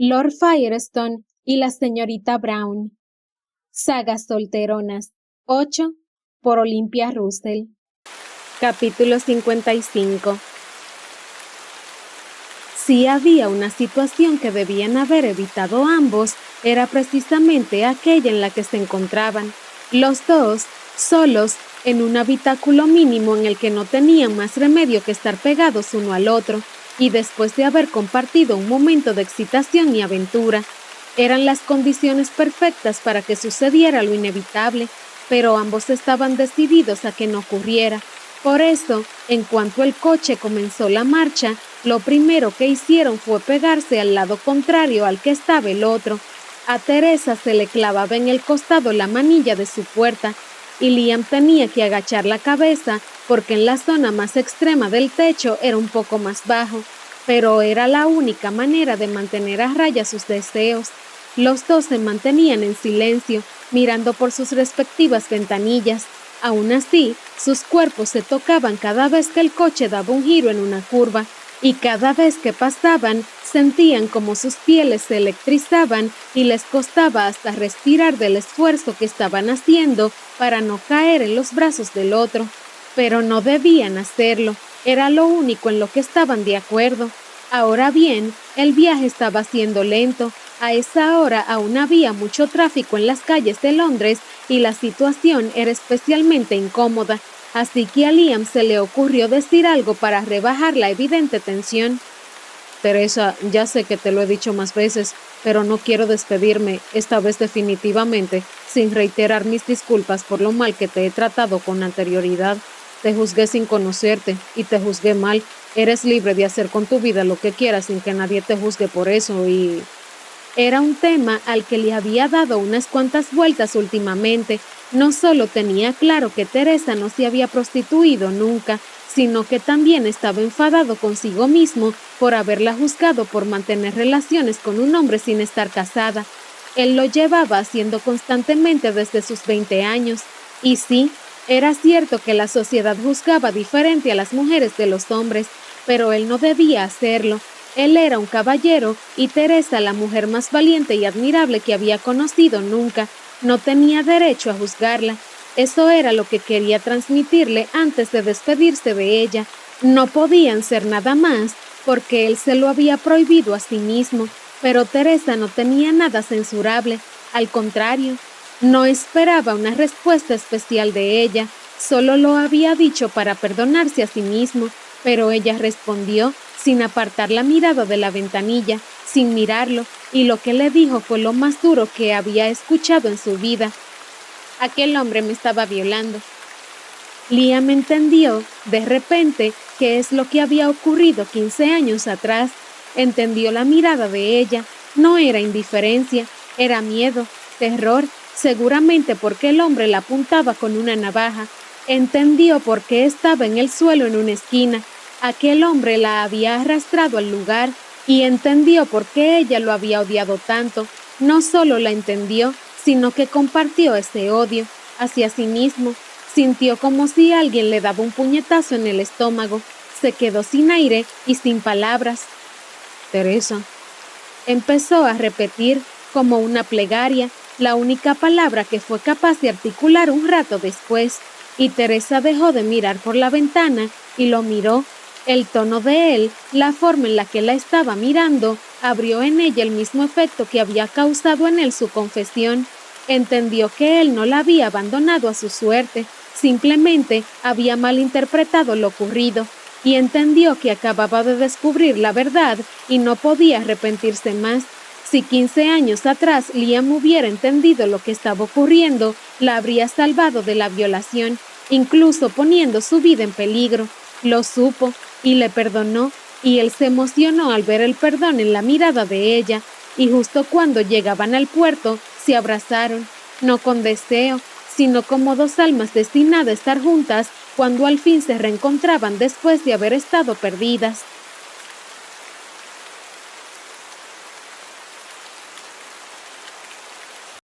Lord Firestone y la señorita Brown. Sagas solteronas. 8 por Olympia Russell. Capítulo 55. Si había una situación que debían haber evitado ambos, era precisamente aquella en la que se encontraban, los dos, solos, en un habitáculo mínimo en el que no tenían más remedio que estar pegados uno al otro, y después de haber compartido un momento de excitación y aventura. Eran las condiciones perfectas para que sucediera lo inevitable, pero ambos estaban decididos a que no ocurriera. Por eso, en cuanto el coche comenzó la marcha, lo primero que hicieron fue pegarse al lado contrario al que estaba el otro. A Teresa se le clavaba en el costado la manilla de su puerta, y Liam tenía que agachar la cabeza porque en la zona más extrema del techo era un poco más bajo, pero era la única manera de mantener a raya sus deseos. Los dos se mantenían en silencio, mirando por sus respectivas ventanillas. Aún así, sus cuerpos se tocaban cada vez que el coche daba un giro en una curva, y cada vez que pasaban, sentían como sus pieles se electrizaban y les costaba hasta respirar del esfuerzo que estaban haciendo para no caer en los brazos del otro. Pero no debían hacerlo, era lo único en lo que estaban de acuerdo. Ahora bien, el viaje estaba siendo lento. A esa hora aún había mucho tráfico en las calles de Londres y la situación era especialmente incómoda, así que a Liam se le ocurrió decir algo para rebajar la evidente tensión. Teresa, ya sé que te lo he dicho más veces, pero no quiero despedirme, esta vez definitivamente, sin reiterar mis disculpas por lo mal que te he tratado con anterioridad. Te juzgué sin conocerte y te juzgué mal. Eres libre de hacer con tu vida lo que quieras sin que nadie te juzgue por eso y... Era un tema al que le había dado unas cuantas vueltas últimamente. No solo tenía claro que Teresa no se había prostituido nunca, sino que también estaba enfadado consigo mismo por haberla juzgado por mantener relaciones con un hombre sin estar casada. Él lo llevaba haciendo constantemente desde sus 20 años. Y sí, era cierto que la sociedad juzgaba diferente a las mujeres de los hombres, pero él no debía hacerlo. Él era un caballero y Teresa la mujer más valiente y admirable que había conocido nunca. No tenía derecho a juzgarla. Eso era lo que quería transmitirle antes de despedirse de ella. No podían ser nada más porque él se lo había prohibido a sí mismo, pero Teresa no tenía nada censurable. Al contrario, no esperaba una respuesta especial de ella, solo lo había dicho para perdonarse a sí mismo, pero ella respondió sin apartar la mirada de la ventanilla, sin mirarlo, y lo que le dijo fue lo más duro que había escuchado en su vida. Aquel hombre me estaba violando. Liam entendió, de repente, qué es lo que había ocurrido 15 años atrás. Entendió la mirada de ella. No era indiferencia, era miedo, terror, seguramente porque el hombre la apuntaba con una navaja. Entendió por qué estaba en el suelo en una esquina. Aquel hombre la había arrastrado al lugar y entendió por qué ella lo había odiado tanto. No solo la entendió, sino que compartió ese odio hacia sí mismo. Sintió como si alguien le daba un puñetazo en el estómago. Se quedó sin aire y sin palabras. Teresa. Empezó a repetir como una plegaria, la única palabra que fue capaz de articular un rato después, y Teresa dejó de mirar por la ventana y lo miró. El tono de él, la forma en la que la estaba mirando, abrió en ella el mismo efecto que había causado en él su confesión. Entendió que él no la había abandonado a su suerte, simplemente había malinterpretado lo ocurrido, y entendió que acababa de descubrir la verdad y no podía arrepentirse más. Si 15 años atrás Liam hubiera entendido lo que estaba ocurriendo, la habría salvado de la violación, incluso poniendo su vida en peligro. Lo supo y le perdonó, y él se emocionó al ver el perdón en la mirada de ella, y justo cuando llegaban al puerto, se abrazaron, no con deseo, sino como dos almas destinadas a estar juntas cuando al fin se reencontraban después de haber estado perdidas.